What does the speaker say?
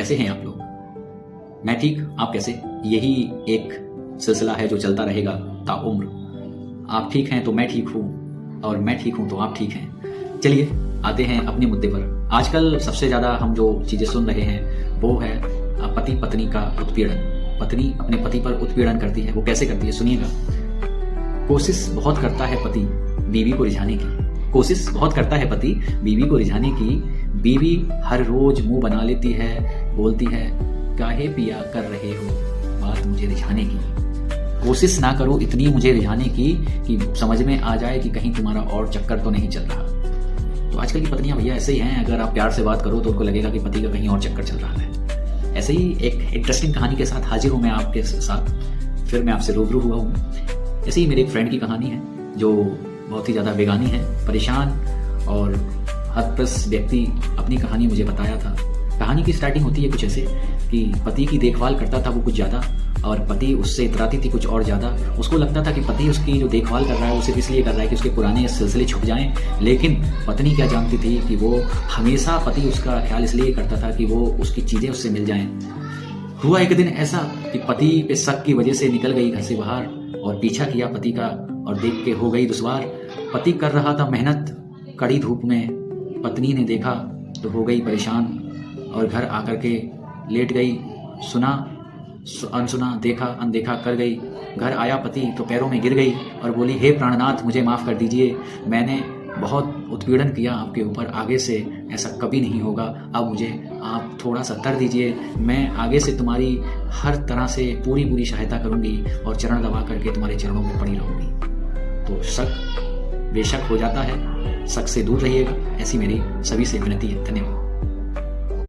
कैसे हैं आप लोग? मैं ठीक, आप कैसे? यही एक सिलसिला है जो चलता रहेगा ताउम्र। आप ठीक हैं तो मैं ठीक हूँ, और मैं ठीक हूँ तो आप ठीक हैं। चलिए आते हैं अपने मुद्दे पर। आजकल सबसे ज़्यादा हम जो चीज़ें सुन रहे हैं वो है पति पत्नी का उत्पीड़न। पत्नी अपने पति पर उत्पीड़न करती है। वो कैसे करती है सुनिएगा। कोशिश बहुत करता है पति बीवी को रिझाने की। कोशिश बहुत करता है पति बीवी को रिझाने की। बीवी हर रोज मुंह बना लेती है, बोलती है काहे पिया कर रहे हो बात मुझे रिझाने की। कोशिश ना करो इतनी मुझे रिझाने की कि समझ में आ जाए कि कहीं तुम्हारा और चक्कर तो नहीं चल रहा। तो आजकल की पत्नियां भैया ऐसे ही हैं। अगर आप प्यार से बात करो तो उनको लगेगा कि पति का कहीं और चक्कर चल रहा है। ऐसे ही एक इंटरेस्टिंग कहानी के साथ हाजिर हूं मैं आपके साथ। फिर मैं आपसे रूबरू हुआ हूँ। ऐसे ही मेरे एक फ्रेंड की कहानी है जो बहुत ही ज़्यादा बेगानी है, परेशान और हतप्रस व्यक्ति अपनी कहानी मुझे बताया था। कहानी की स्टार्टिंग होती है कुछ ऐसे कि पति की देखभाल करता था वो कुछ ज़्यादा, और पति उससे इतराती थी कुछ और ज़्यादा। उसको लगता था कि पति उसकी जो देखभाल कर रहा है वो सिर्फ इसलिए कर रहा है कि उसके पुराने सिलसिले छुप जाएं, लेकिन पत्नी क्या जानती थी कि वो हमेशा पति उसका ख्याल इसलिए करता था कि वो उसकी चीज़ें उससे मिल जाएं। हुआ एक दिन ऐसा कि पति पे शक की वजह से निकल गई घर से बाहर और पीछा किया पति का, और देख के हो गई दुश्वार। पति कर रहा था मेहनत कड़ी धूप में, पत्नी ने देखा तो हो गई परेशान और घर आकर के लेट गई। सुना अनसुना, देखा अनदेखा कर गई। घर आया पति तो पैरों में गिर गई और बोली हे प्राणनाथ मुझे माफ़ कर दीजिए, मैंने बहुत उत्पीड़न किया आपके ऊपर, आगे से ऐसा कभी नहीं होगा। अब मुझे आप थोड़ा सा कर दीजिए, मैं आगे से तुम्हारी हर तरह से पूरी सहायता करूंगी और चरण दबा करके तुम्हारे चरणों में पड़ी रहूंगी। तो शक बेशक हो जाता है, शक से दूर रहिएगा, ऐसी मेरी सभी से विनती है। धन्यवाद।